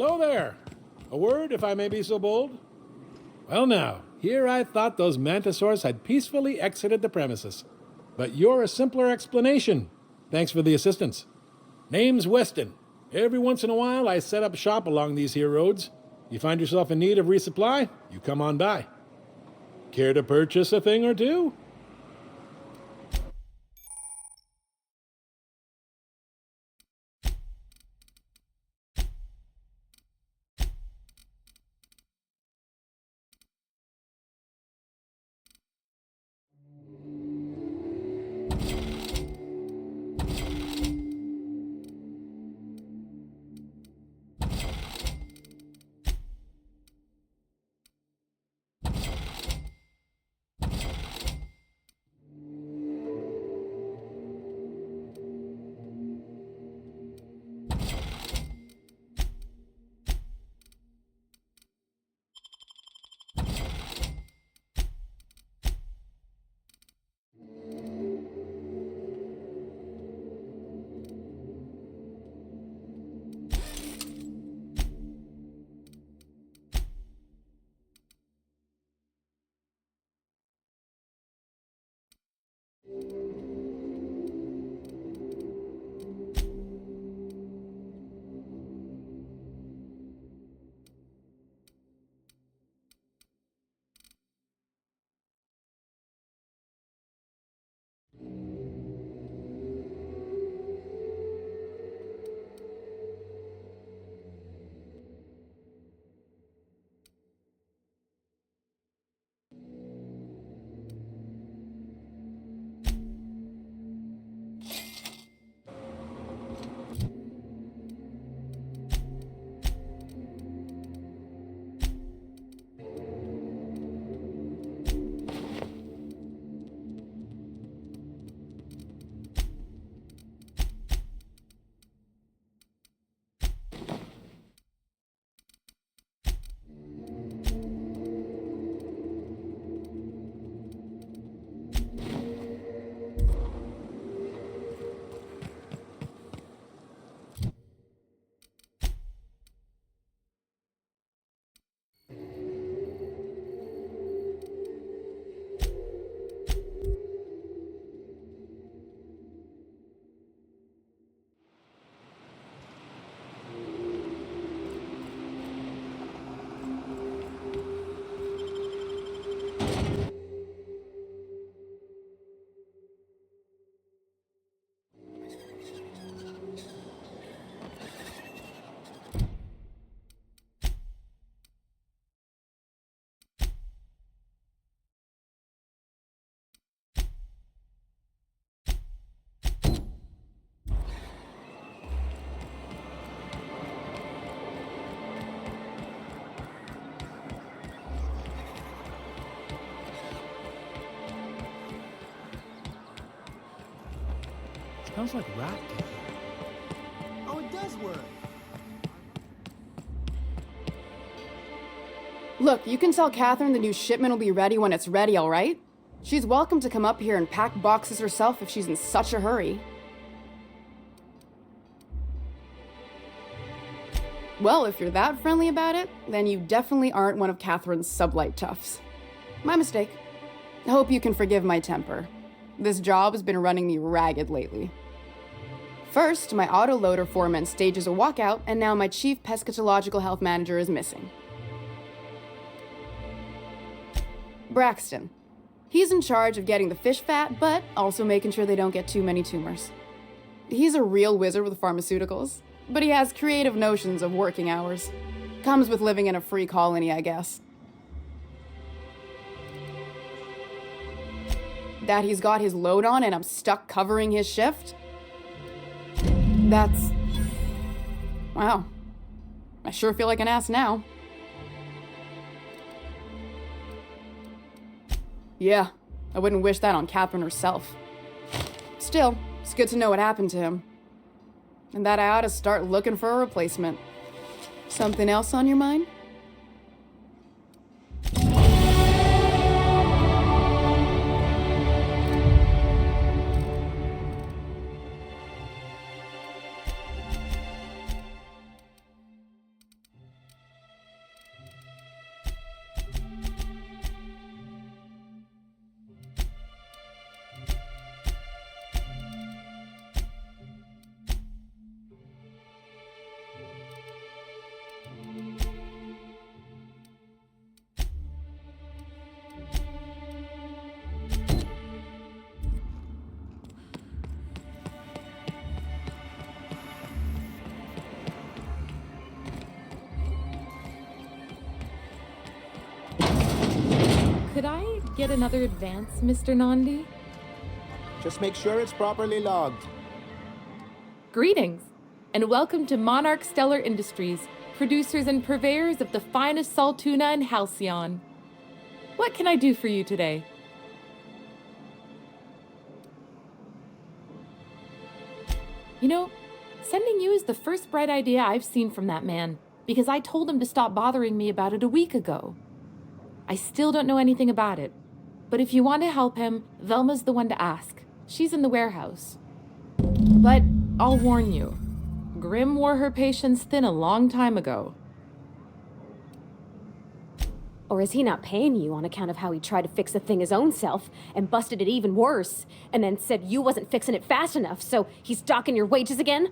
Hello there. A word, if I may be so bold? Well now, here I thought those mantisaurs had peacefully exited the premises. But you're a simpler explanation. Thanks for the assistance. Name's Weston. Every once in a while I set up shop along these here roads. You find yourself in need of resupply, you come on by. Care to purchase a thing or two? Smells like rat cake. Oh, it does work. Look, you can tell Catherine the new shipment will be ready when it's ready, all right? She's welcome to come up here and pack boxes herself if she's in such a hurry. Well, if you're that friendly about it, then you definitely aren't one of Catherine's sublight toughs. My mistake. I hope you can forgive my temper. This job has been running me ragged lately. First, my autoloader foreman stages a walkout, and now my chief pescatological health manager is missing. Braxton. He's in charge of getting the fish fat, but also making sure they don't get too many tumors. He's a real wizard with pharmaceuticals, but he has creative notions of working hours. Comes with living in a free colony, I guess. That he's got his load on and I'm stuck covering his shift? That's... wow. I sure feel like an ass now. Yeah, I wouldn't wish that on Catherine herself. Still, it's good to know what happened to him. And that I ought to start looking for a replacement. Something else on your mind? Could I get another advance, Mr. Nandi? Just make sure it's properly logged. Greetings, and welcome to Monarch Stellar Industries, producers and purveyors of the finest salt tuna in Halcyon. What can I do for you today? You know, sending you is the first bright idea I've seen from that man, because I told him to stop bothering me about it a week ago. I still don't know anything about it, but if you want to help him, Velma's the one to ask. She's in the warehouse. But I'll warn you, Grimm wore her patience thin a long time ago. Or is he not paying you on account of how he tried to fix the thing his own self and busted it even worse, and then said you wasn't fixing it fast enough, so he's docking your wages again?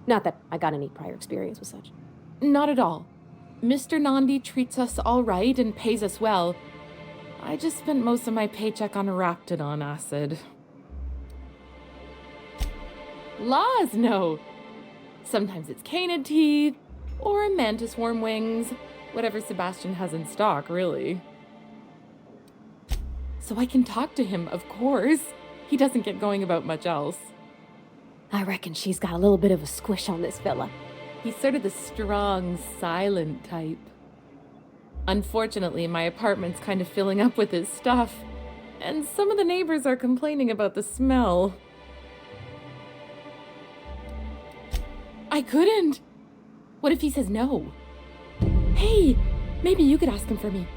Not that I got any prior experience with such. Not at all. Mr. Nandi treats us all right and pays us well. I just spent most of my paycheck on Raptidon acid. Laws, no. Sometimes it's canid teeth, or mantis worm wings, whatever Sebastian has in stock, really. So I can talk to him, of course. He doesn't get going about much else. I reckon she's got a little bit of a squish on this fella. He's sort of the strong, silent type. Unfortunately, my apartment's kind of filling up with his stuff, and some of the neighbors are complaining about the smell. I couldn't! What if he says no? Hey, maybe you could ask him for me.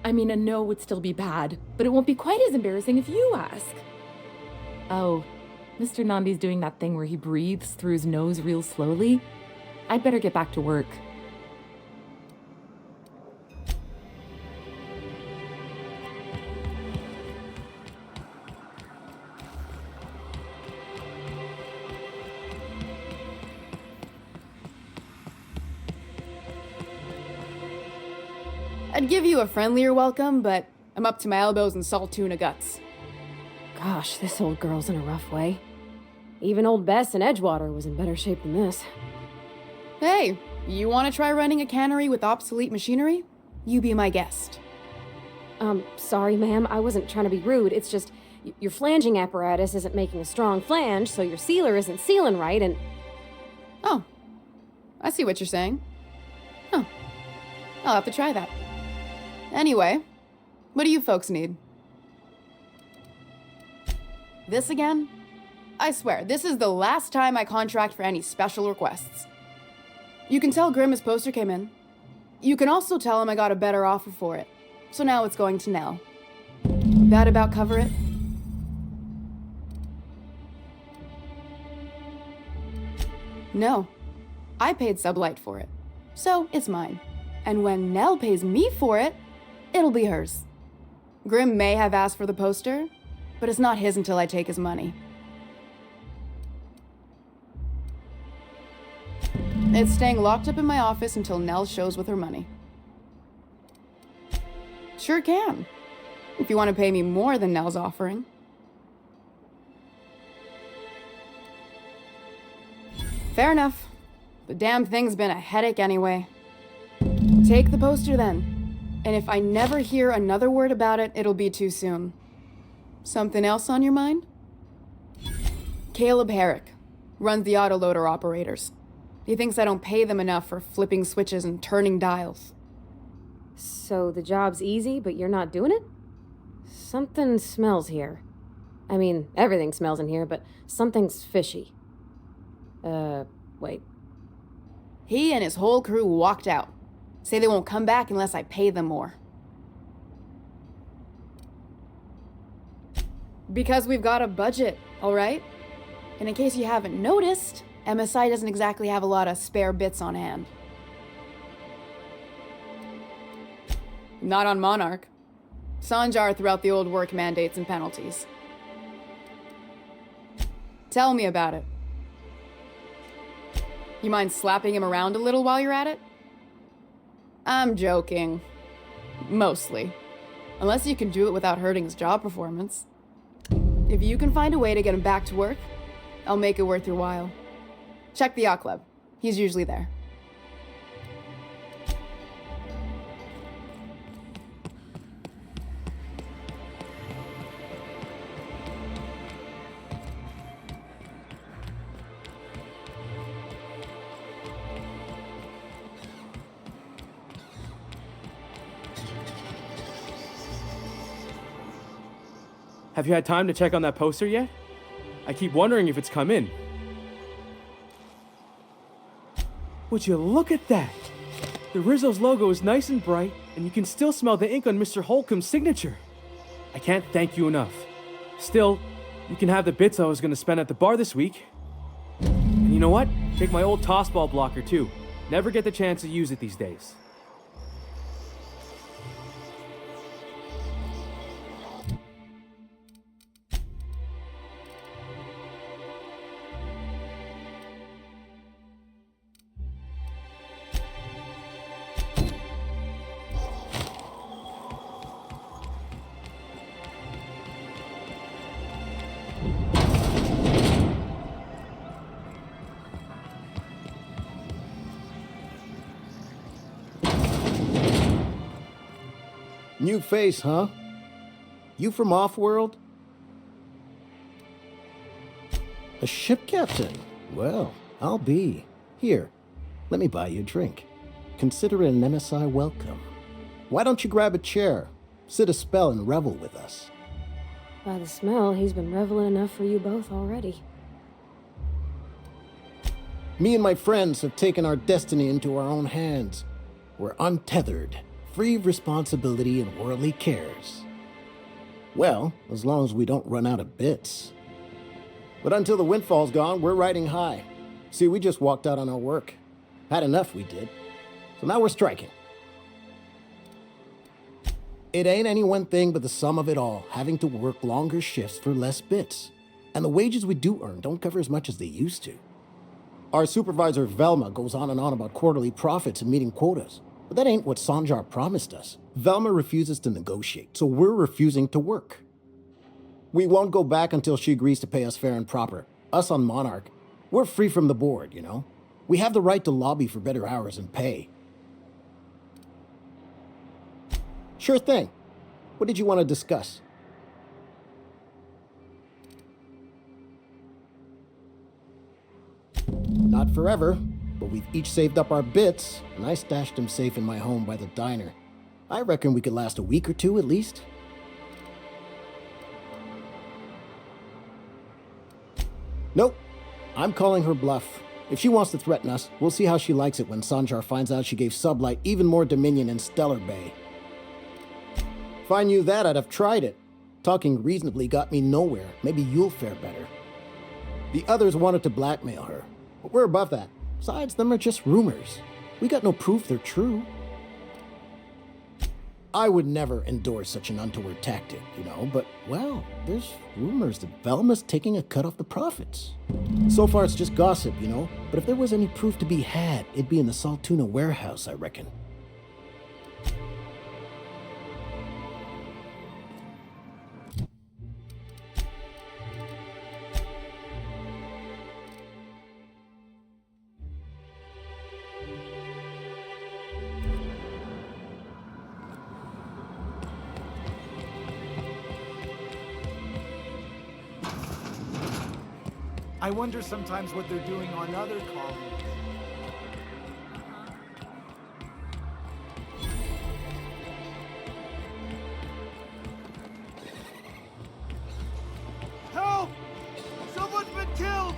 I mean, a no would still be bad, but it won't be quite as embarrassing if you ask. Oh, Mr. Nandi's doing that thing where he breathes through his nose real slowly. I'd better get back to work. I'd give you a friendlier welcome, but I'm up to my elbows in salt tuna guts. Gosh, this old girl's in a rough way. Even old Bess in Edgewater was in better shape than this. Hey, you want to try running a cannery with obsolete machinery? You be my guest. Sorry, ma'am, I wasn't trying to be rude. It's just, your flanging apparatus isn't making a strong flange, so your sealer isn't sealing right, and... Oh, I see what you're saying. Huh. I'll have to try that. Anyway, what do you folks need? This again? I swear, this is the last time I contract for any special requests. You can tell Grimm his poster came in. You can also tell him I got a better offer for it. So now it's going to Nell. That about cover it? No. I paid Sublight for it. So it's mine. And when Nell pays me for it, it'll be hers. Grimm may have asked for the poster, but it's not his until I take his money. It's staying locked up in my office until Nell shows with her money. Sure can. If you want to pay me more than Nell's offering. Fair enough. The damn thing's been a headache anyway. Take the poster then. And if I never hear another word about it, it'll be too soon. Something else on your mind? Caleb Herrick runs the autoloader operators. He thinks I don't pay them enough for flipping switches and turning dials. So the job's easy, but you're not doing it? Something smells here. I mean, everything smells in here, but something's fishy. Wait. He and his whole crew walked out. Say they won't come back unless I pay them more. Because we've got a budget, all right? And in case you haven't noticed, MSI doesn't exactly have a lot of spare bits on hand. Not on Monarch. Sanjar threw out the old work mandates and penalties. Tell me about it. You mind slapping him around a little while you're at it? I'm joking. Mostly. Unless you can do it without hurting his job performance. If you can find a way to get him back to work, I'll make it worth your while. Check the yacht club. He's usually there. Have you had time to check on that poster yet? I keep wondering if it's come in. Would you look at that? The Rizzo's logo is nice and bright, and you can still smell the ink on Mr. Holcomb's signature. I can't thank you enough. Still, you can have the bits I was going to spend at the bar this week. And you know what? Take my old tossball blocker too. Never get the chance to use it these days. New face, huh? You from off-world? A ship captain? Well, I'll be. Here, let me buy you a drink. Consider it an MSI welcome. Why don't you grab a chair, sit a spell and revel with us? By the smell, he's been reveling enough for you both already. Me and my friends have taken our destiny into our own hands. We're untethered, free of responsibility and worldly cares. Well, as long as we don't run out of bits. But until the windfall's gone, we're riding high. See, we just walked out on our work. Had enough, we did. So now we're striking. It ain't any one thing but the sum of it all, having to work longer shifts for less bits. And the wages we do earn don't cover as much as they used to. Our supervisor, Velma, goes on and on about quarterly profits and meeting quotas. But that ain't what Sanjar promised us. Velma refuses to negotiate, so we're refusing to work. We won't go back until she agrees to pay us fair and proper. Us on Monarch, we're free from the board, you know? We have the right to lobby for better hours and pay. Sure thing. What did you want to discuss? Not forever, but we've each saved up our bits, and I stashed them safe in my home by the diner. I reckon we could last a week or two at least. Nope. I'm calling her bluff. If she wants to threaten us, we'll see how she likes it when Sanjar finds out she gave Sublight even more dominion in Stellar Bay. If I knew that, I'd have tried it. Talking reasonably got me nowhere. Maybe you'll fare better. The others wanted to blackmail her, but we're above that. Besides, them are just rumors. We got no proof they're true. I would never endorse such an untoward tactic, you know, but, well, there's rumors that Velma's taking a cut off the profits. So far, it's just gossip, you know, but if there was any proof to be had, it'd be in the Saltuna warehouse, I reckon. I wonder sometimes what they're doing on other colonies. Help! Someone's been killed!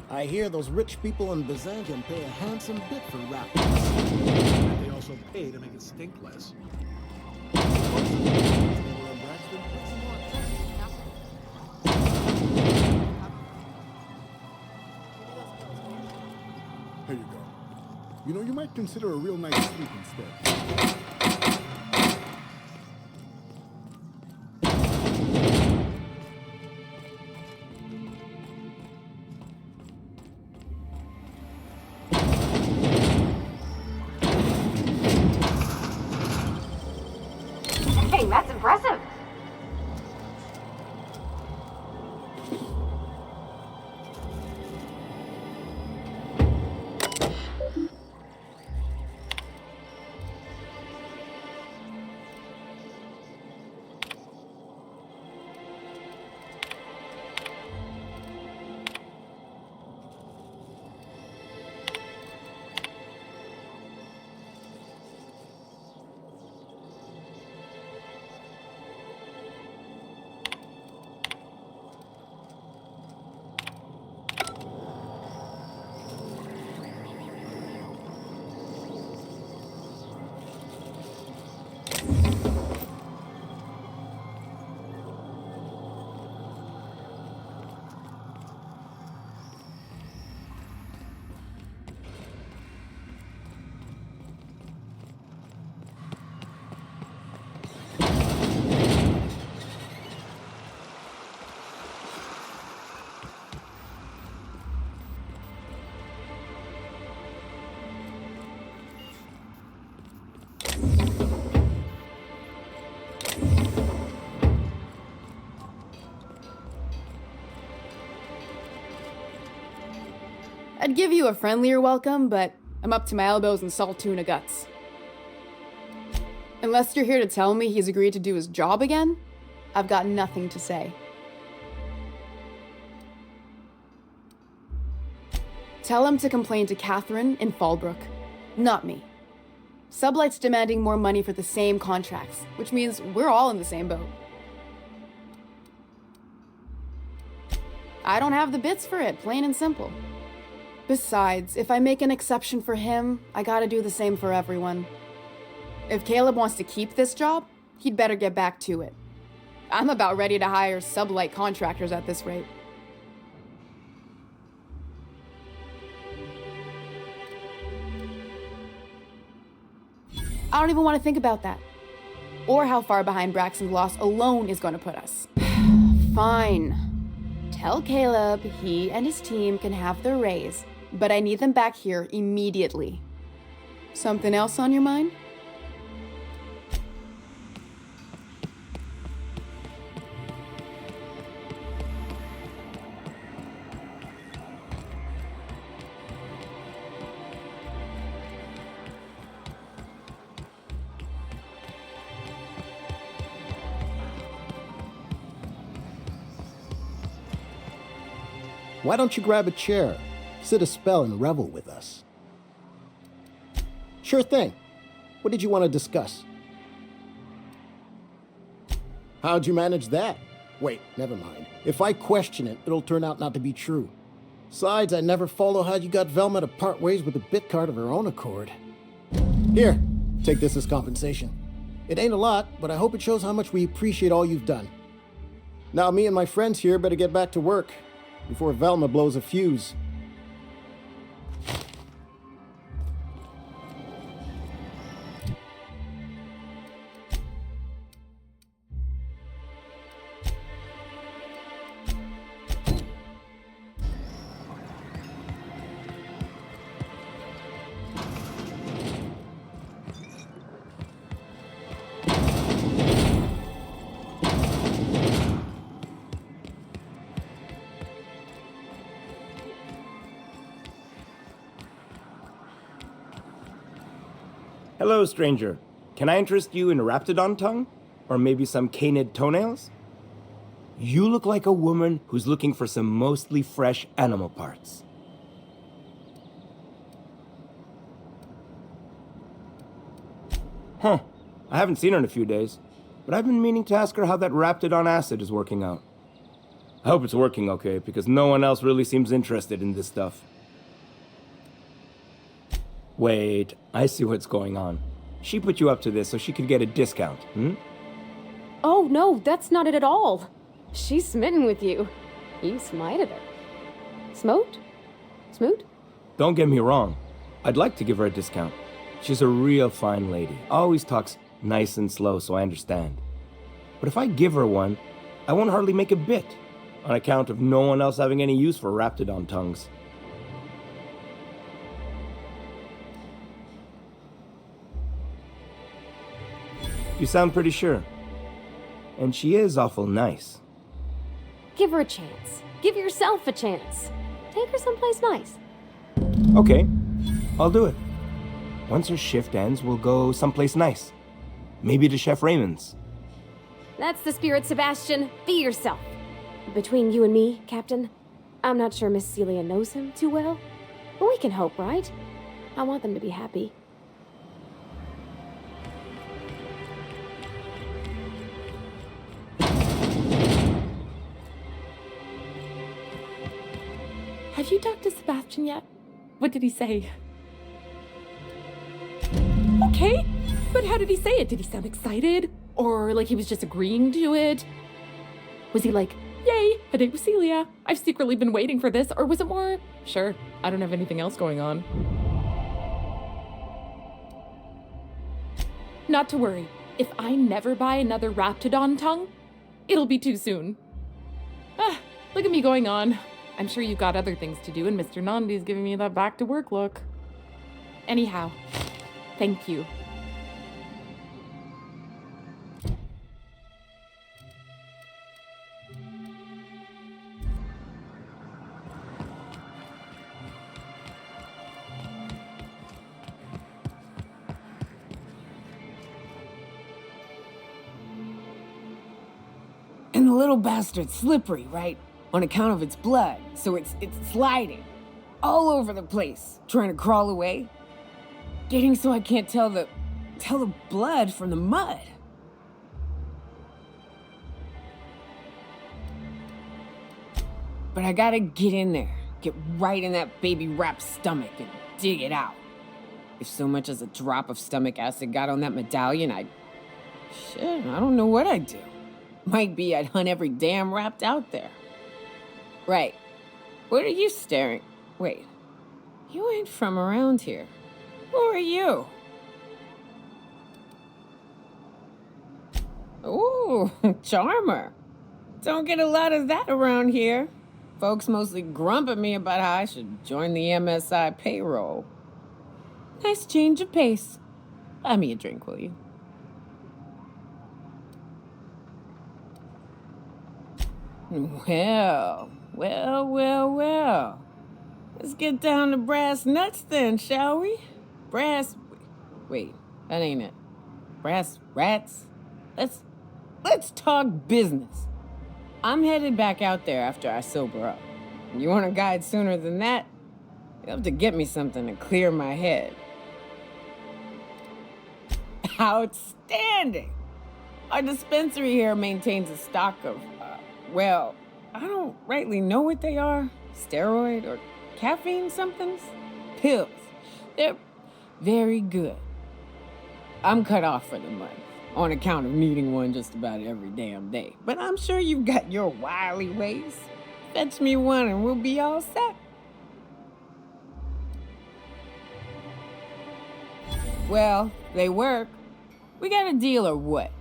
I hear those rich people in Byzantium pay a handsome bit for rappers. And they also pay to make it stink less. Here you go. You know, you might consider a real nice sleep instead. Hey, that's impressive. I'd give you a friendlier welcome, but I'm up to my elbows in salt tuna guts. Unless you're here to tell me he's agreed to do his job again, I've got nothing to say. Tell him to complain to Catherine in Fallbrook, not me. Sublight's demanding more money for the same contracts, which means we're all in the same boat. I don't have the bits for it, plain and simple. Besides, if I make an exception for him, I gotta do the same for everyone. If Caleb wants to keep this job, he'd better get back to it. I'm about ready to hire sublight contractors at this rate. I don't even want to think about that. Or how far behind Braxton's loss alone is going to put us. Fine. Tell Caleb he and his team can have their raise, but I need them back here immediately. Something else on your mind? Why don't you grab a chair, sit a spell, and revel with us? Sure thing. What did you want to discuss? How'd you manage that? Wait, never mind. If I question it, it'll turn out not to be true. Besides, I never follow how you got Velma to part ways with a bit card of her own accord. Here, take this as compensation. It ain't a lot, but I hope it shows how much we appreciate all you've done. Now, me and my friends here better get back to work before Velma blows a fuse. Hello, stranger. Can I interest you in Raptidon tongue? Or maybe some canid toenails? You look like a woman who's looking for some mostly fresh animal parts. Huh. I haven't seen her in a few days, but I've been meaning to ask her how that Raptidon acid is working out. I hope it's working okay, because no one else really seems interested in this stuff. Wait, I see what's going on. She put you up to this so she could get a discount, hmm? Oh, no, that's not it at all. She's smitten with you. You smited her. Smote? Smoot? Don't get me wrong. I'd like to give her a discount. She's a real fine lady. Always talks nice and slow, so I understand. But if I give her one, I won't hardly make a bit, on account of no one else having any use for Raptidon tongues. You sound pretty sure. And she is awful nice. Give her a chance. Give yourself a chance. Take her someplace nice. Okay, I'll do it. Once her shift ends, we'll go someplace nice. Maybe to Chef Raymond's. That's the spirit, Sebastian. Be yourself. Between you and me, Captain, I'm not sure Miss Celia knows him too well. But we can hope, right? I want them to be happy. Have you talked to Sebastian yet? What did he say? Okay, but how did he say it? Did he sound excited? Or like he was just agreeing to it? Was he like, yay, a date with Celia. I've secretly been waiting for this. Or was it more, sure, I don't have anything else going on. Not to worry. If I never buy another Raptidon tongue, it'll be too soon. Ah, look at me going on. I'm sure you've got other things to do, and Mr. Nandi's giving me that back-to-work look. Anyhow, thank you. And the little bastard's slippery, right? On account of its blood, so it's sliding all over the place, trying to crawl away. Getting so I can't tell the blood from the mud. But I gotta get in there, get right in that baby rap's stomach and dig it out. If so much as a drop of stomach acid got on that medallion, I don't know what I'd do. Might be I'd hunt every damn rapt out there. Right. What are you staring? Wait. You ain't from around here. Who are you? Ooh, charmer. Don't get a lot of that around here. Folks mostly grump at me about how I should join the MSI payroll. Nice change of pace. Buy me a drink, will you? Well. Let's get down to brass nuts then, shall we? Wait, that ain't it. Brass rats? Let's talk business. I'm headed back out there after I sober up. You want a guide sooner than that? You'll have to get me something to clear my head. Outstanding! Our dispensary here maintains a stock of, I don't rightly know what they are. Steroid or caffeine somethings? Pills. They're very good. I'm cut off for the month, on account of needing one just about every damn day. But I'm sure you've got your wily ways. Fetch me one and we'll be all set. Well, they work. We got a deal or what?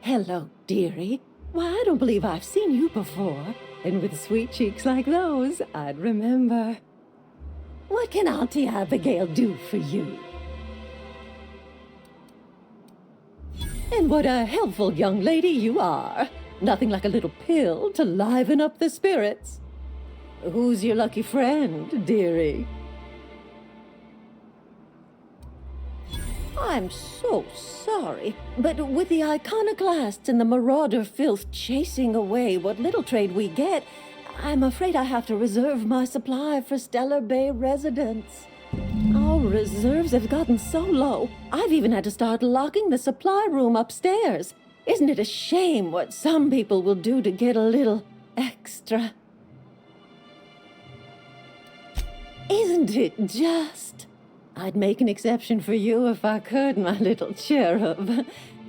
Hello, dearie. Why, I don't believe I've seen you before. And with sweet cheeks like those, I'd remember. What can Auntie Abigail do for you? And what a helpful young lady you are. Nothing like a little pill to liven up the spirits. Who's your lucky friend, dearie? I'm so sorry, but with the iconoclasts and the marauder filth chasing away what little trade we get, I'm afraid I have to reserve my supply for Stellar Bay residents. Our reserves have gotten so low, I've even had to start locking the supply room upstairs. Isn't it a shame what some people will do to get a little extra? Isn't it just? I'd make an exception for you if I could, my little cherub.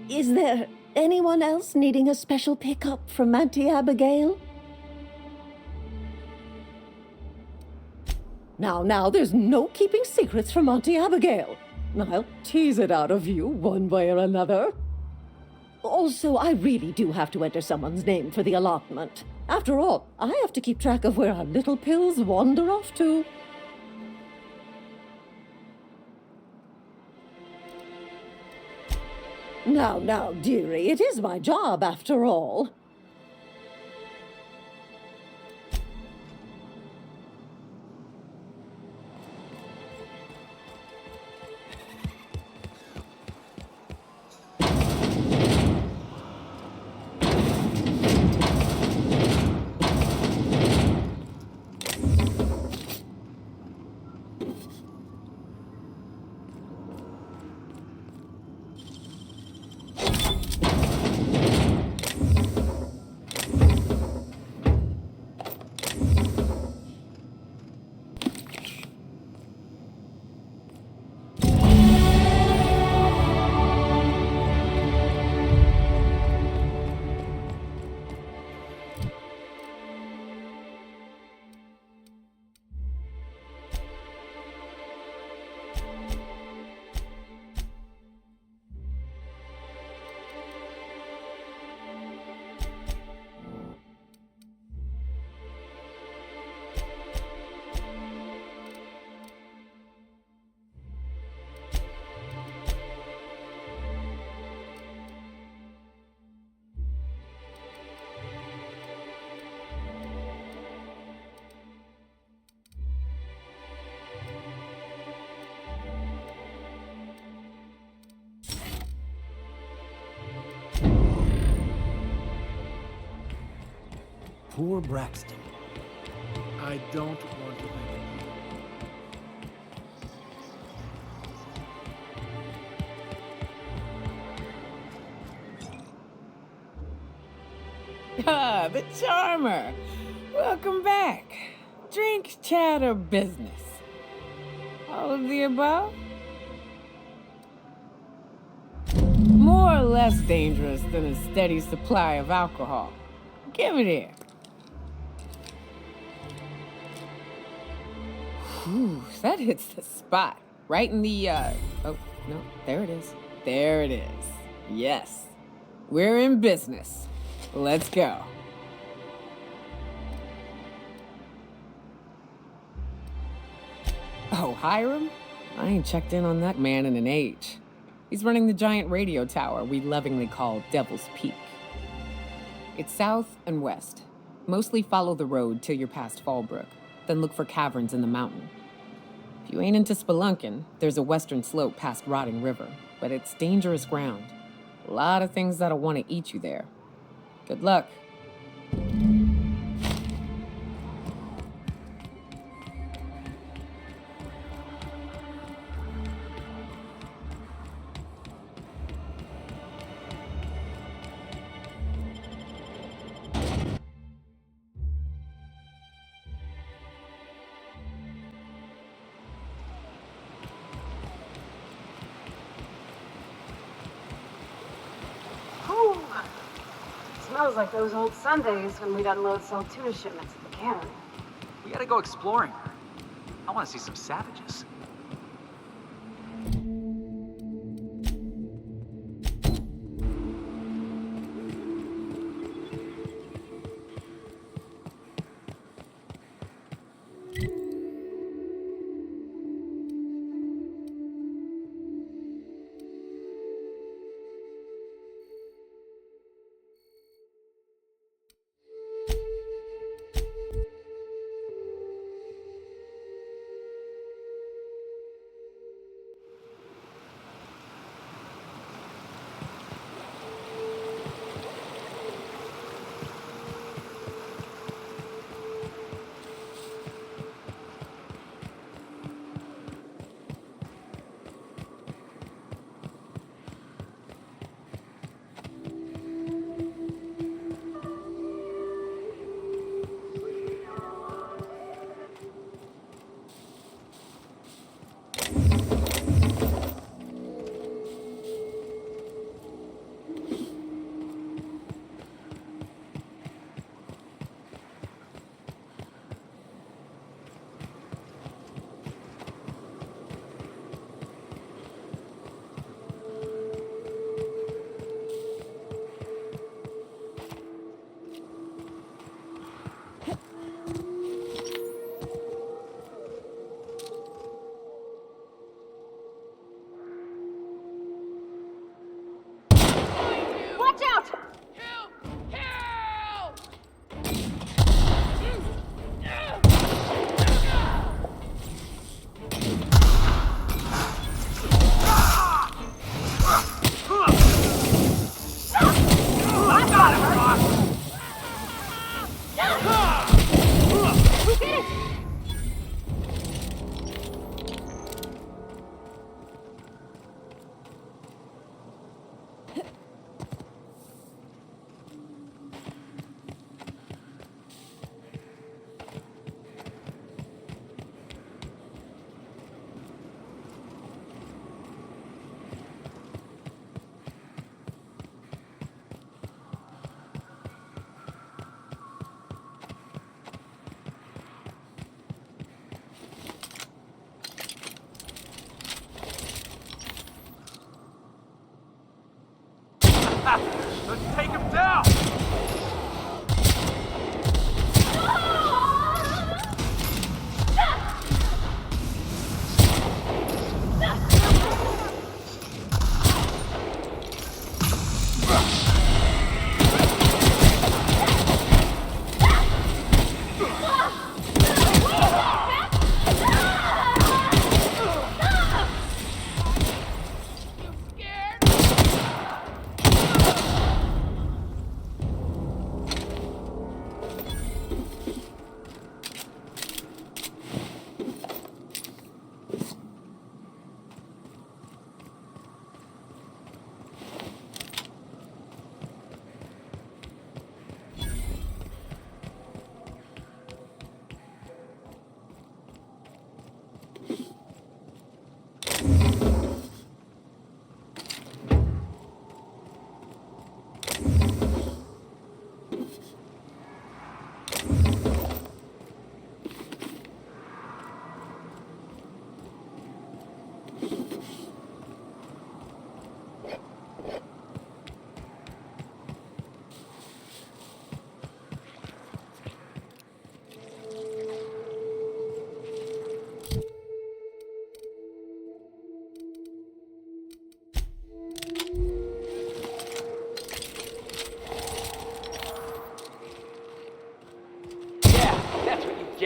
Is there anyone else needing a special pickup from Auntie Abigail? Now, there's no keeping secrets from Auntie Abigail. I'll tease it out of you one way or another. Also, I really do have to enter someone's name for the allotment. After all, I have to keep track of where our little pills wander off to. Now, dearie, it is my job after all. Poor Braxton. I don't want to think about Ah, the charmer. Welcome back. Drink, chat, or business? All of the above? More or less dangerous than a steady supply of alcohol. Give it here. Ooh, that hits the spot. Right in the, oh, no, there it is. There it is. Yes. We're in business. Let's go. Oh, Hiram? I ain't checked in on that man in an age. He's running the giant radio tower we lovingly call Devil's Peak. It's south and west. Mostly follow the road till you're past Fallbrook, then look for caverns in the mountain. If you ain't into spelunking, there's a western slope past Rotting River, but it's dangerous ground. A lot of things that'll want to eat you there. Good luck. Whew. Smells like those old Sundays when we'd unload salt tuna shipments at the cannery. We gotta go exploring. I want to see some savages.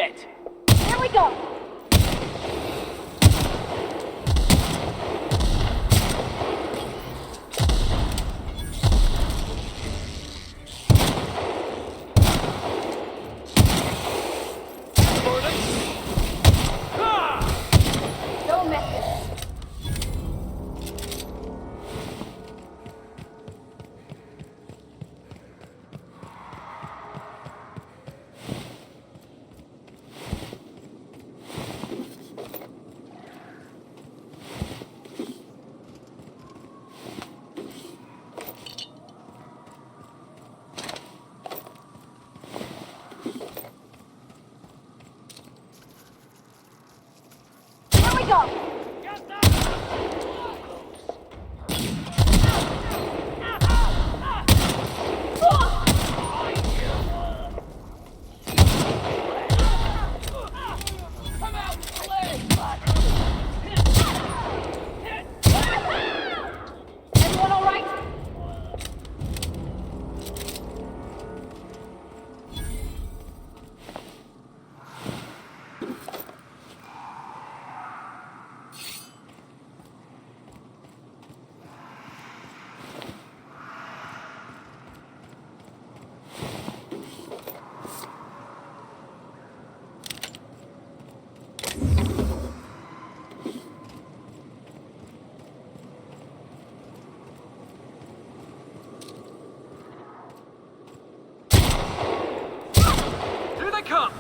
bit. Here we go! Don't miss it. Here we go! Everyone all right? Here they come!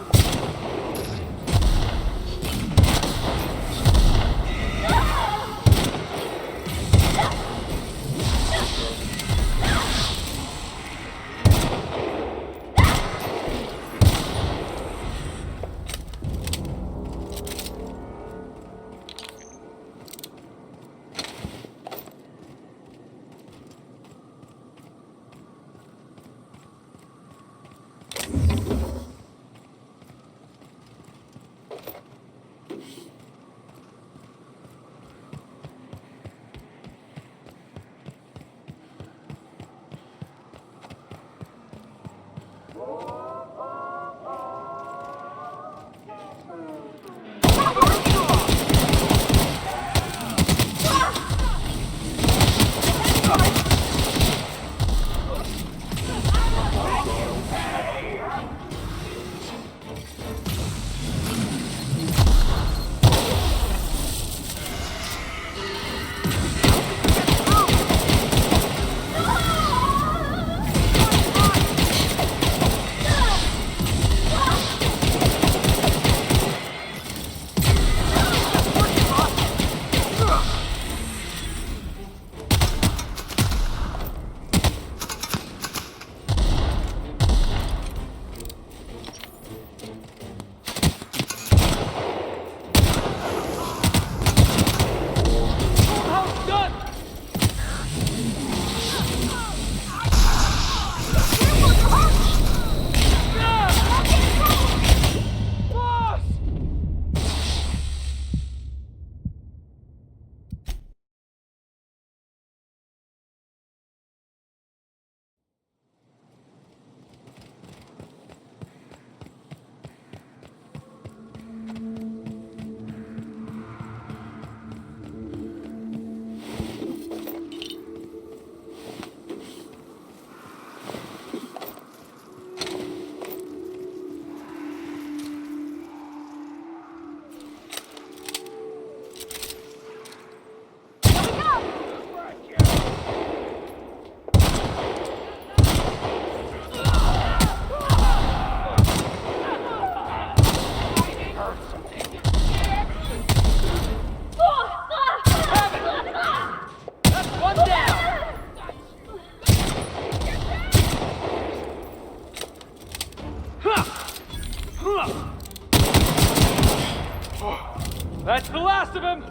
That's the last of him!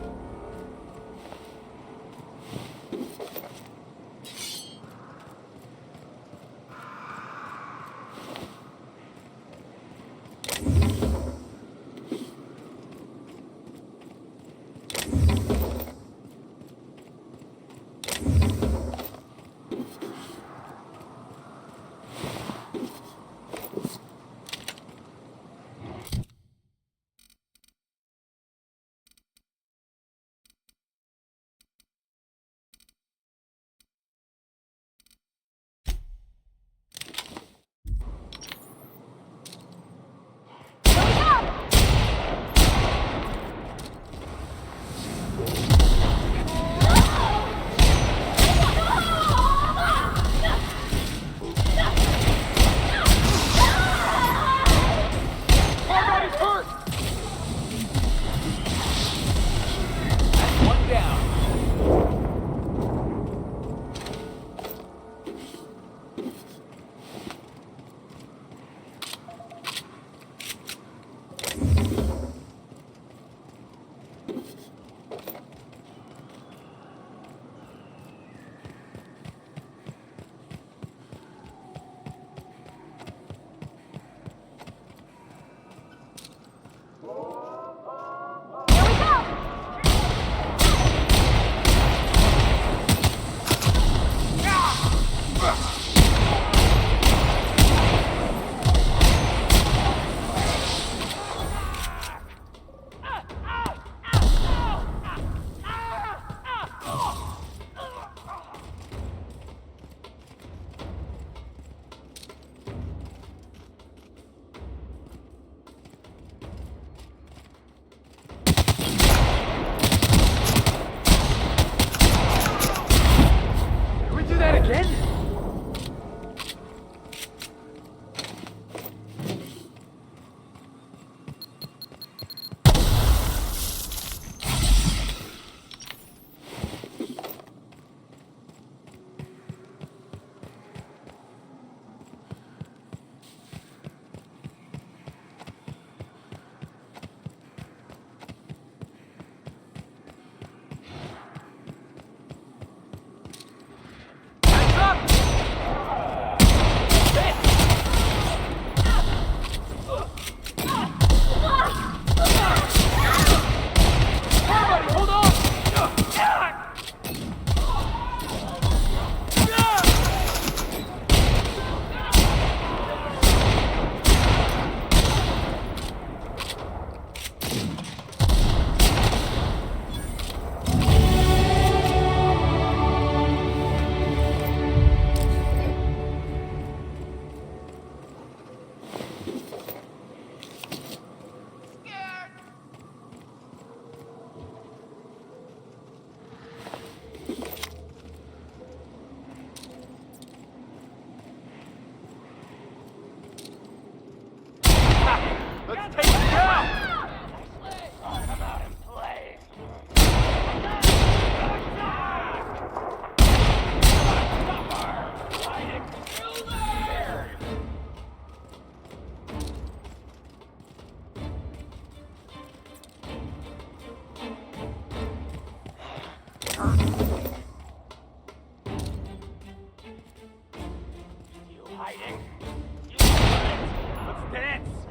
Let's dance!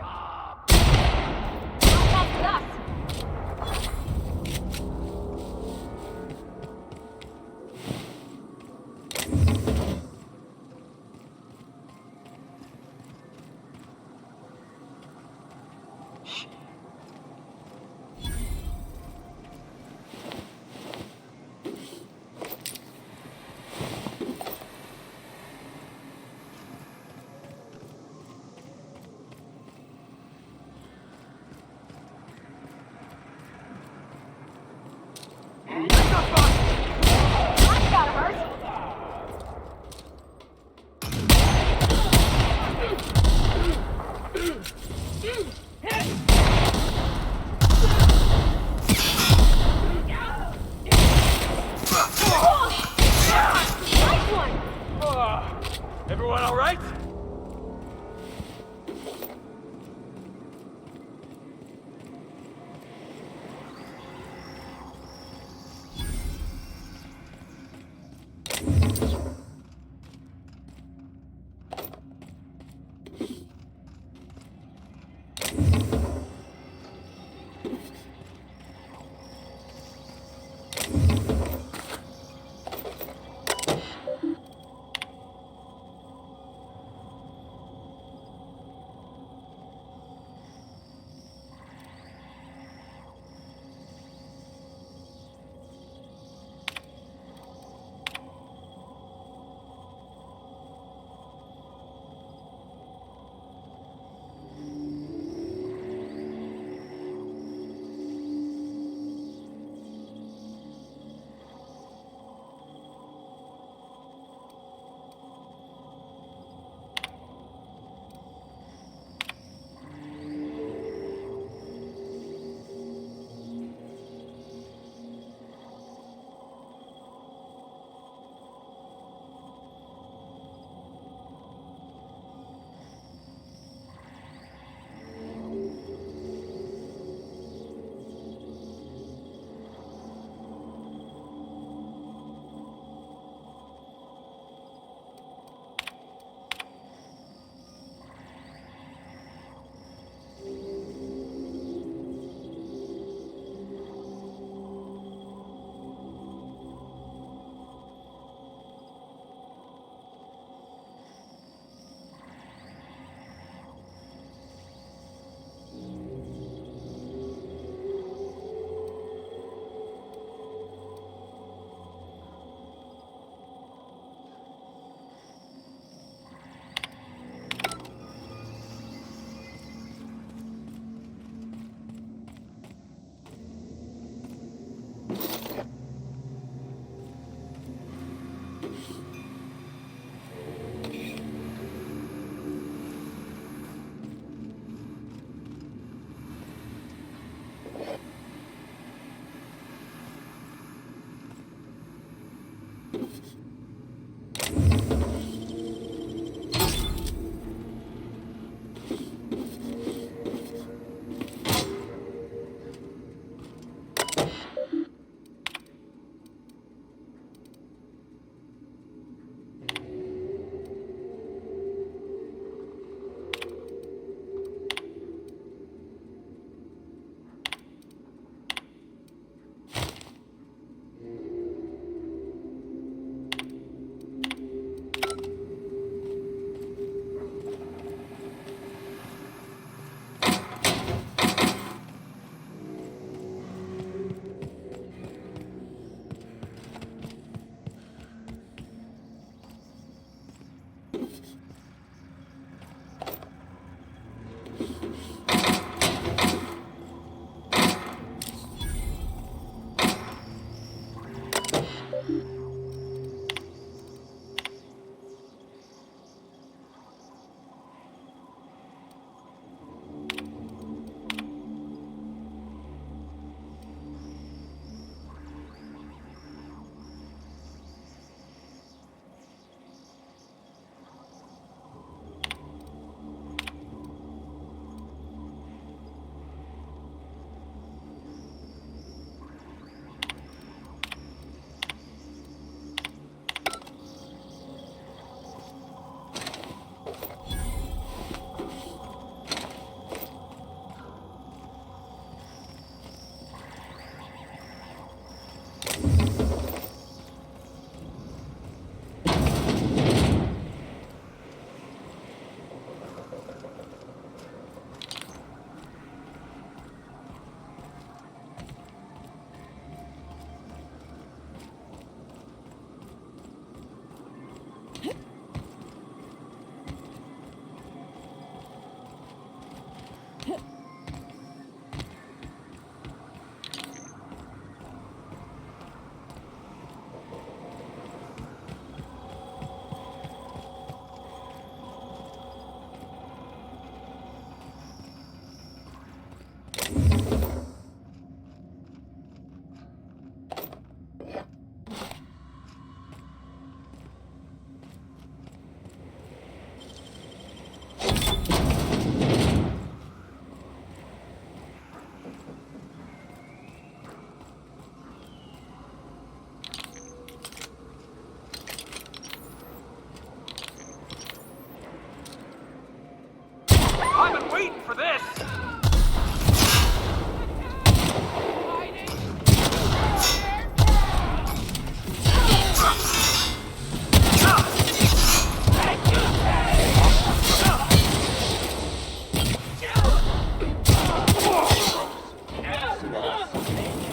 waiting for this!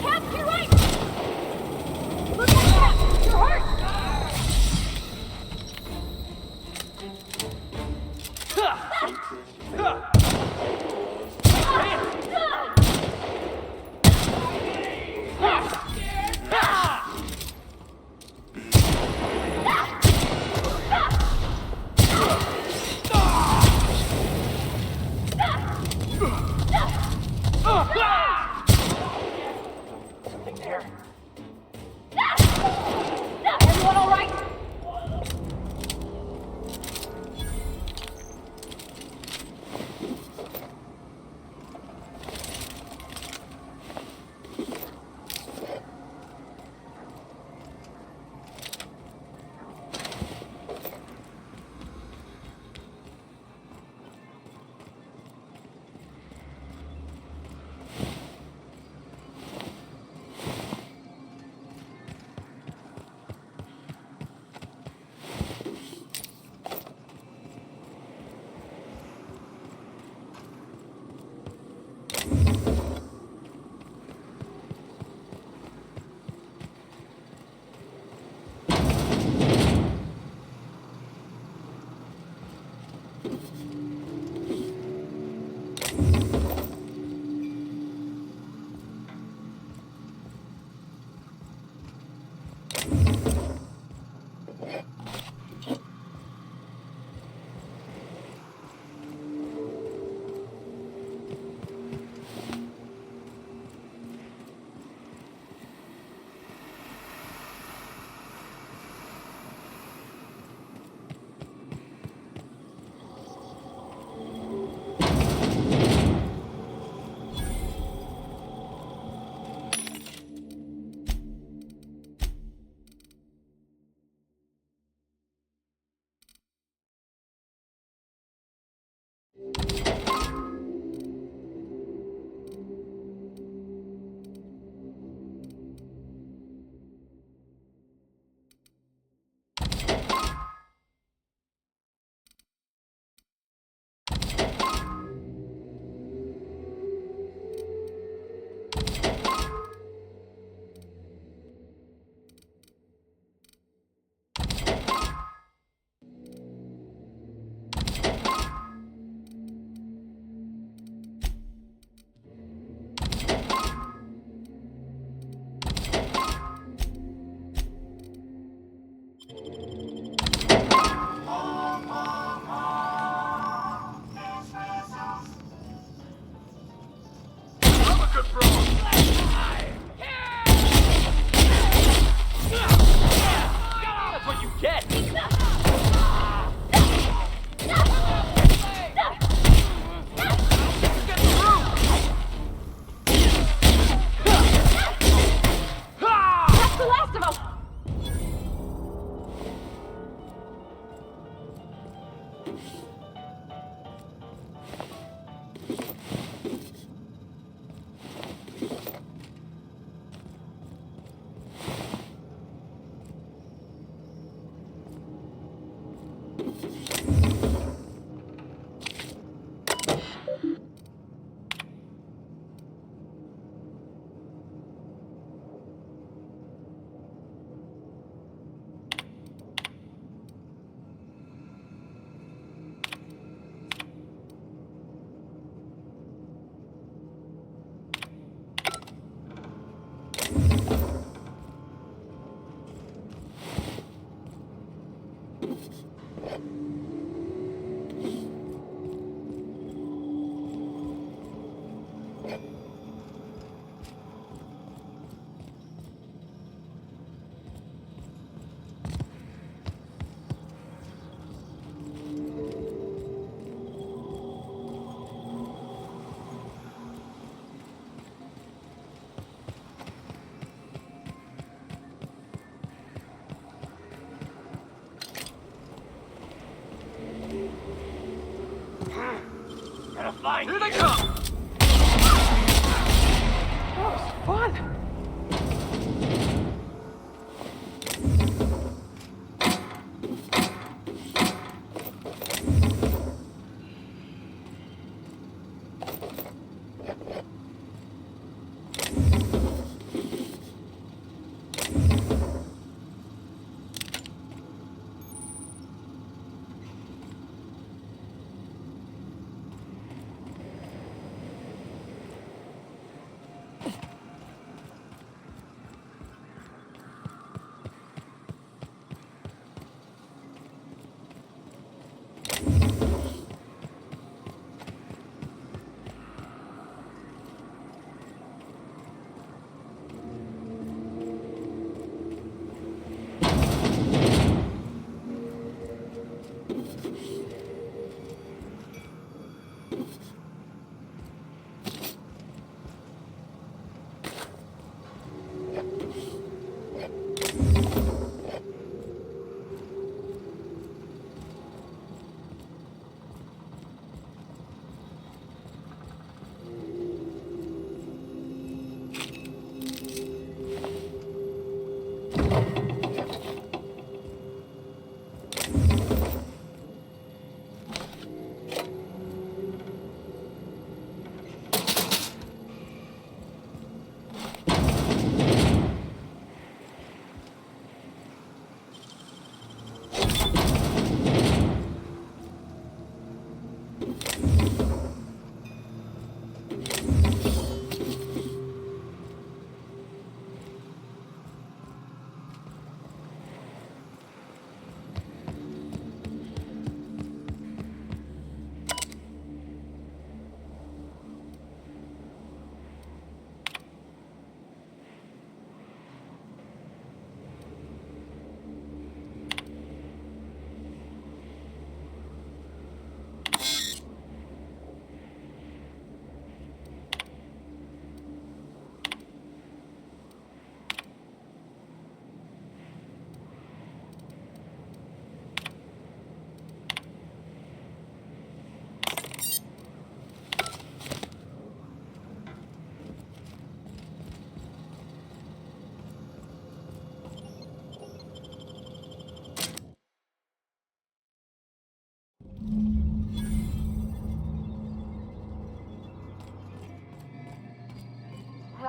Cap, you're right! Look out, Cap! You're hurt! gonna find Here you. they come! That was fun.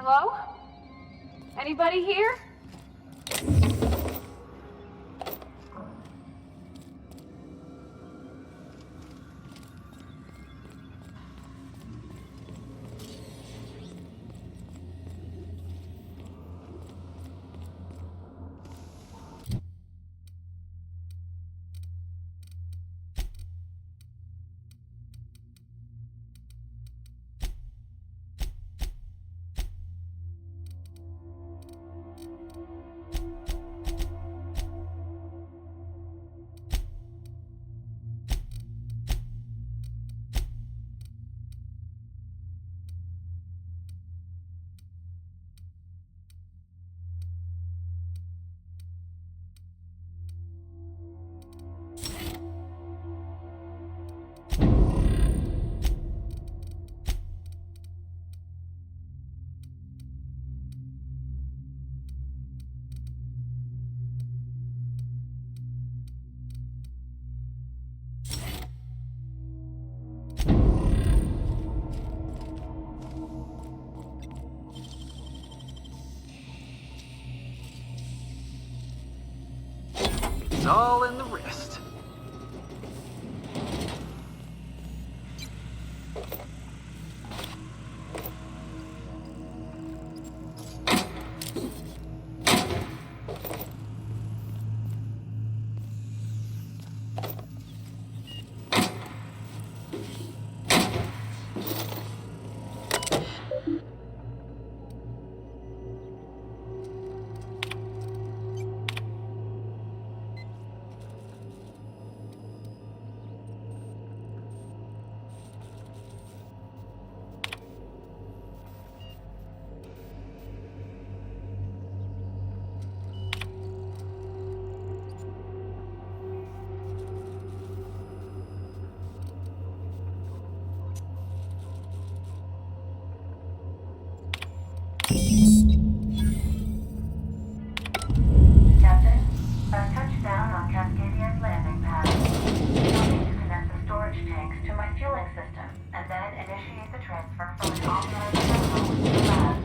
Hello? Anybody here? It's all in the wrist. Captain, touchdown on Cascadia's landing pad. You'll need to connect the storage tanks to my fueling system, and then initiate the transfer from an authorized terminal within the lab.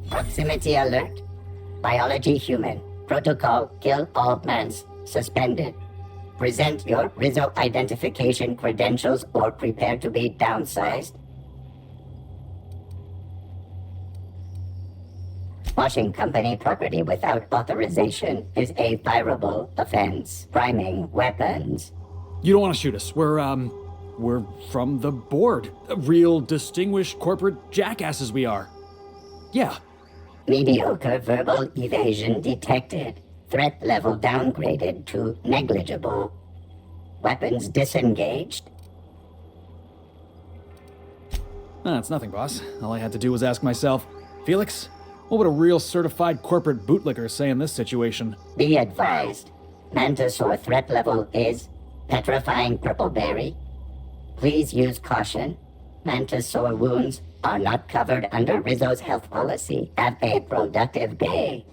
Proximity alert. Biology human. Protocol kill all plants. Suspended. Present your Rizzo identification credentials or prepare to be downsized. Washing company property without authorization is a fireable offense. Priming weapons. You don't want to shoot us. We're from the board. Real distinguished corporate jackasses we are. Yeah. Mediocre verbal evasion detected. Threat level downgraded to negligible. Weapons disengaged. It's nothing, boss. All I had to do was ask myself, Felix, what would a real certified corporate bootlicker say in this situation? Be advised. Mantisaur threat level is petrifying purpleberry. Please use caution. Mantisaur wounds are not covered under Rizzo's health policy. Have a productive day.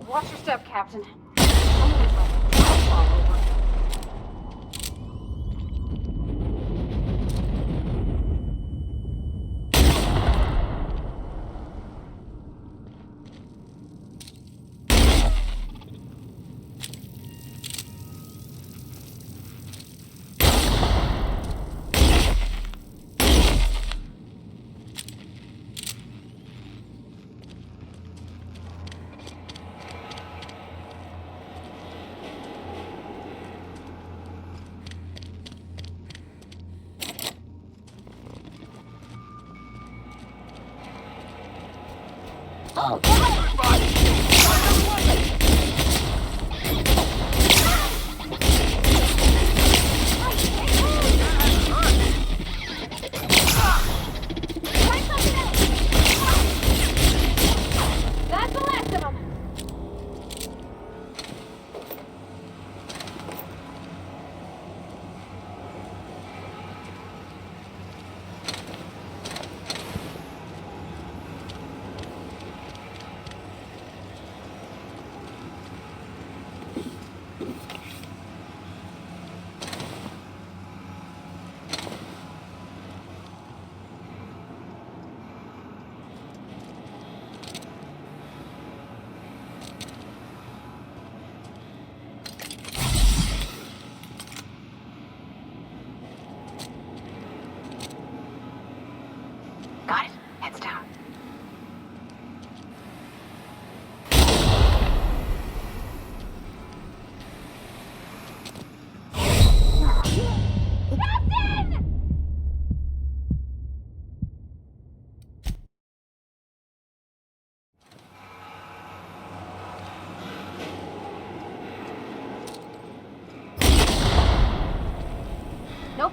Watch your step, Captain. Someone's like a all over. Oh. That's the last of them.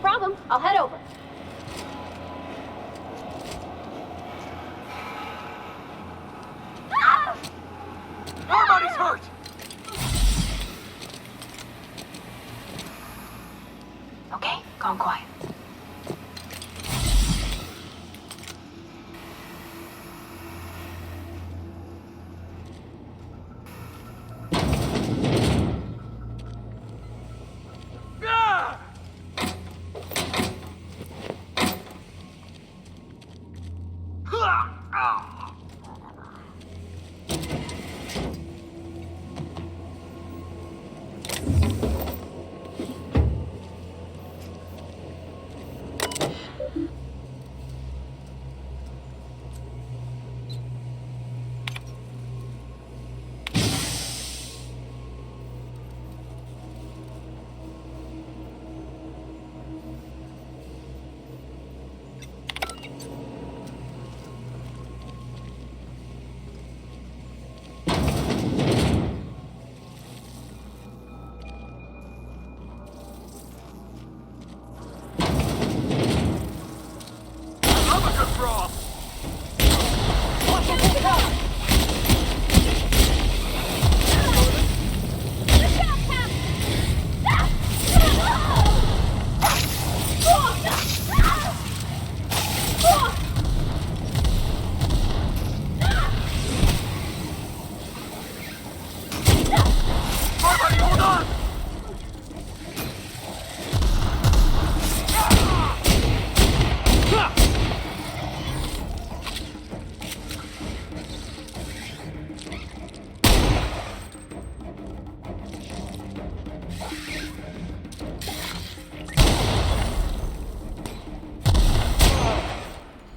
problem. I'll head over. Nobody's hurt! Okay, calm quiet.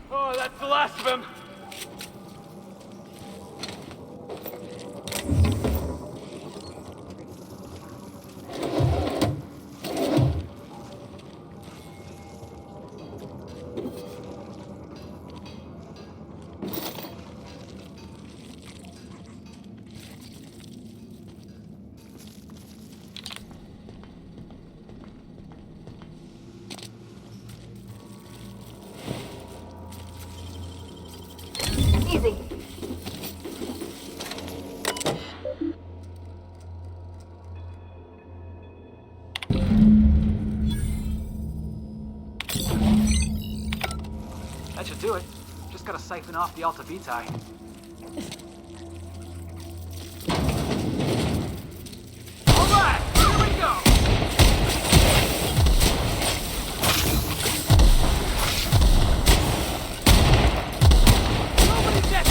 Oh, that's the last of him. Easy. That should do it. Just gotta siphon off the Alta Vitae. Alright, here we go! Nobody's dead!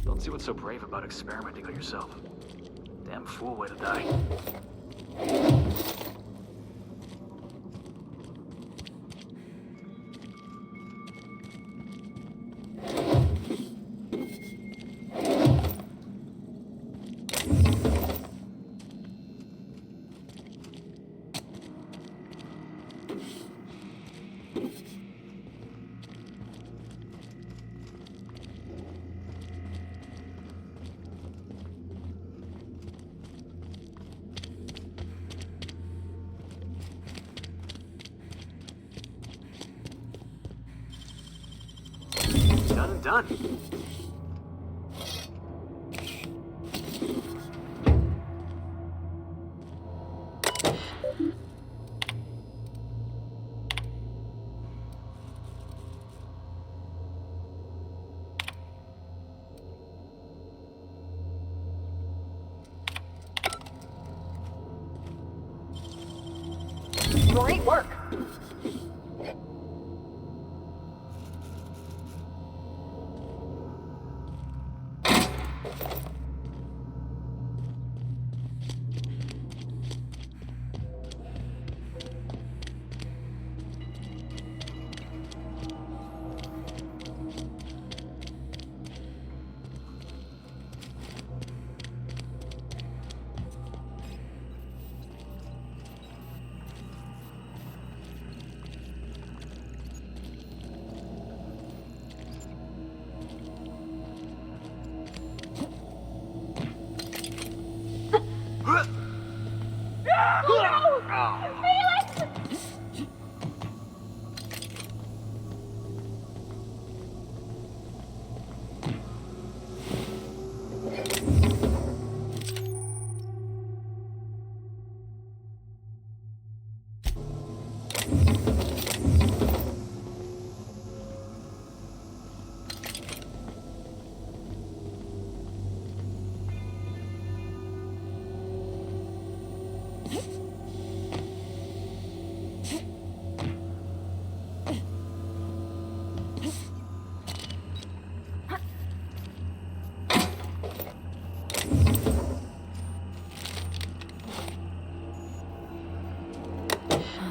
Don't see what's so brave about experimenting on yourself. Damn fool way to die. Done and done. Great work.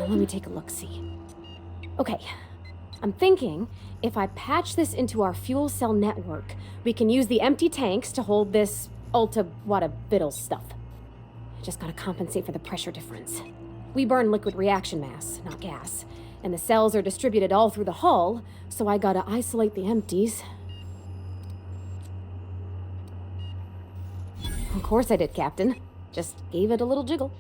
Let me take a look-see. Okay, I'm thinking if I patch this into our fuel cell network, we can use the empty tanks to hold this ulta-wada-biddle stuff. Just gotta compensate for the pressure difference. We burn liquid reaction mass, not gas, and the cells are distributed all through the hull, so I gotta isolate the empties. Of course I did, Captain. Just gave it a little jiggle.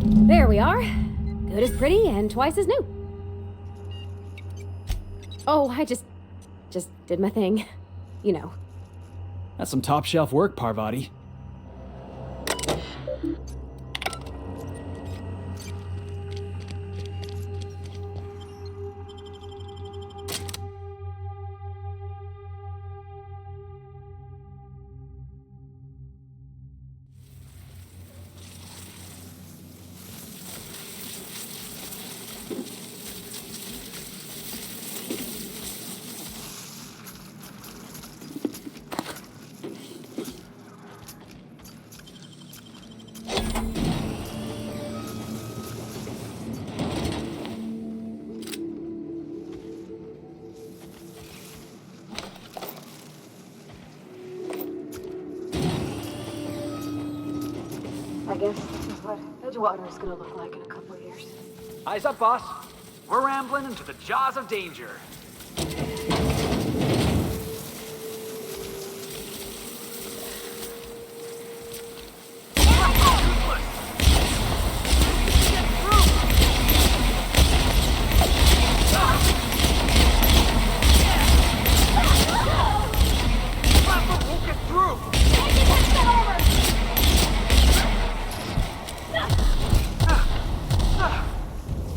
There we are. Good as pretty and twice as new. Oh, I just did my thing. You know. That's some top-shelf work, Parvati. I guess this is what Edgewater is gonna look like in a couple of years. Eyes up, boss. We're rambling into the jaws of danger.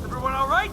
Everyone all right?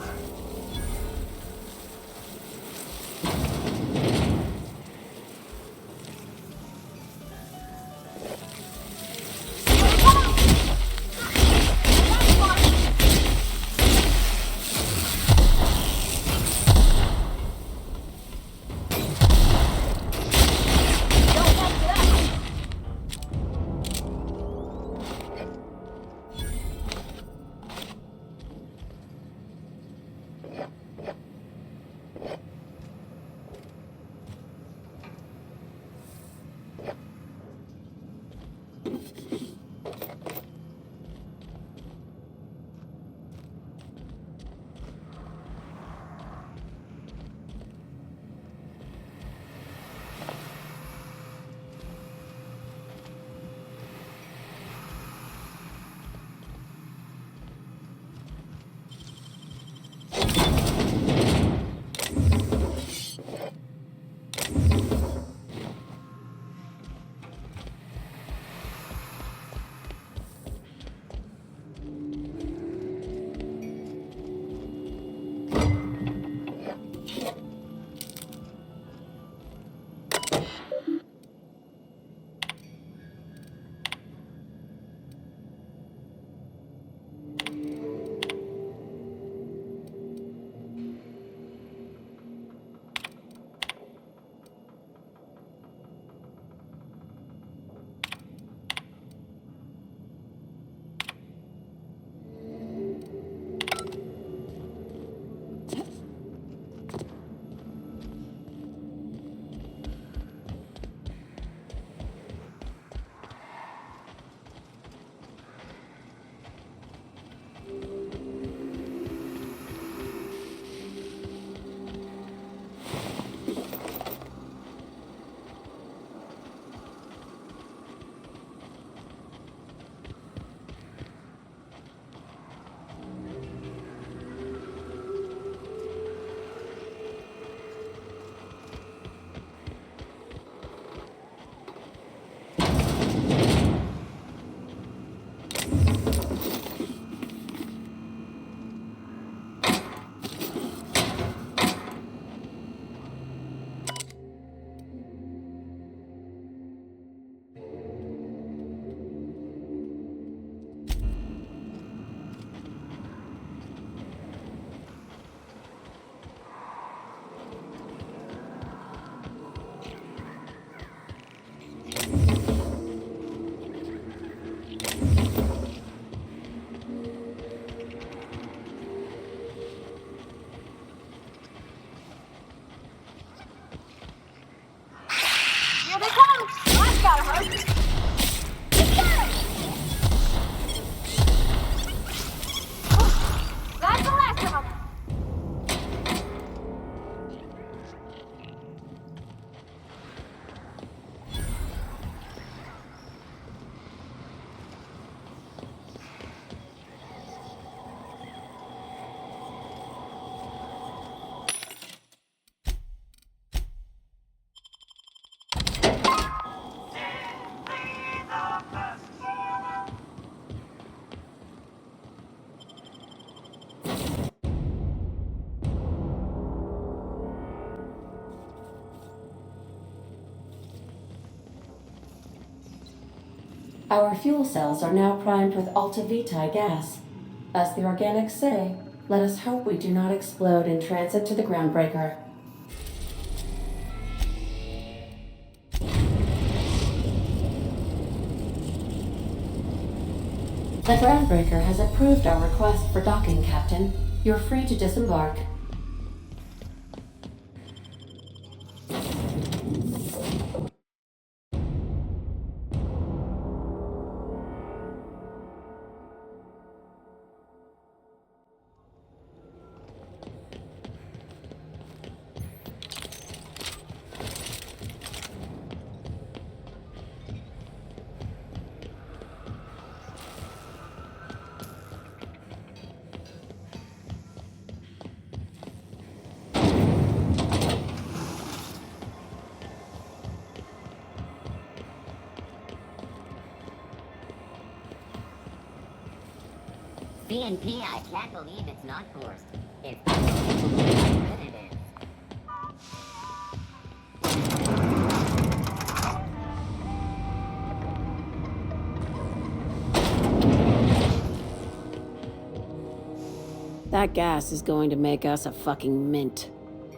Our fuel cells are now primed with Alta Vitae gas. As the organics say, let us hope we do not explode in transit to the groundbreaker. The groundbreaker has approved our request for docking, Captain. You're free to disembark. BNP, I can't believe it's not forced. It's what it is. That gas is going to make us a fucking mint.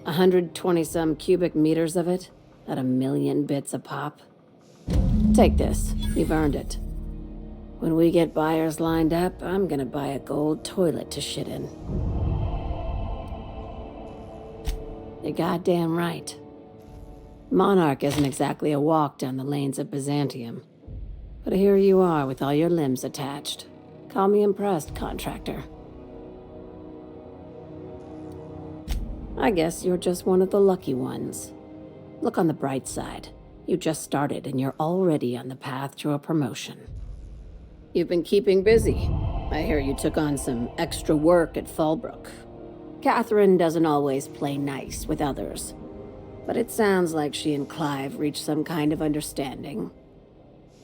120-some cubic meters of it, at 1,000,000 bits a pop. Take this. You've earned it. When we get buyers lined up, I'm gonna buy a gold toilet to shit in. You're goddamn right. Monarch isn't exactly a walk down the lanes of Byzantium. But here you are with all your limbs attached. Call me impressed, contractor. I guess you're just one of the lucky ones. Look on the bright side. You just started and you're already on the path to a promotion. You've been keeping busy. I hear you took on some extra work at Fallbrook. Catherine doesn't always play nice with others, but it sounds like she and Clive reached some kind of understanding.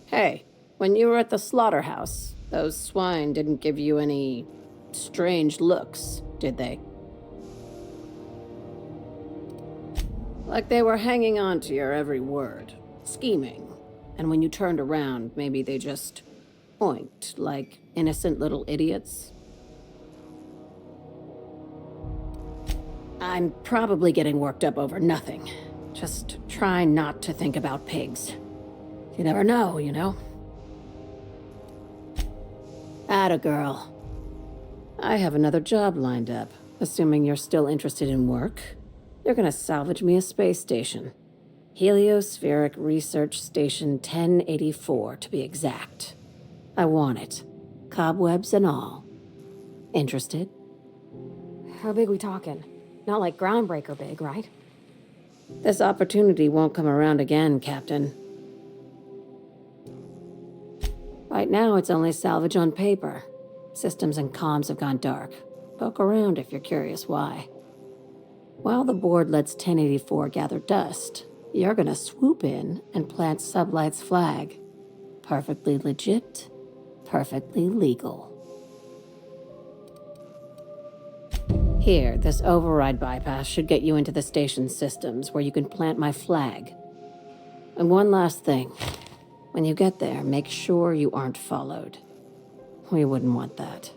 Hey, when you were at the slaughterhouse, those swine didn't give you any strange looks, did they? Like they were hanging on to your every word, scheming, and when you turned around, maybe they just oinked like innocent little idiots? I'm probably getting worked up over nothing. Just try not to think about pigs. You never know, you know? Atta girl. I have another job lined up, assuming you're still interested in work. You're gonna salvage me a space station. Heliospheric Research Station 1084, to be exact. I want it. Cobwebs and all. Interested? How big we talking? Not like groundbreaker big, right? This opportunity won't come around again, Captain. Right now, it's only salvage on paper. Systems and comms have gone dark. Poke around if you're curious why. While the board lets 1084 gather dust, you're gonna swoop in and plant Sublight's flag. Perfectly legit, perfectly legal. Here, this override bypass should get you into the station's systems where you can plant my flag. And one last thing. When you get there, make sure you aren't followed. We wouldn't want that.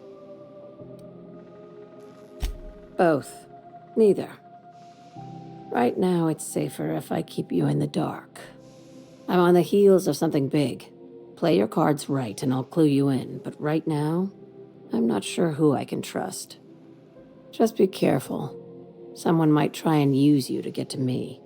Both. Neither. Right now, it's safer if I keep you in the dark. I'm on the heels of something big. Play your cards right and I'll clue you in, but right now, I'm not sure who I can trust. Just be careful. Someone might try and use you to get to me.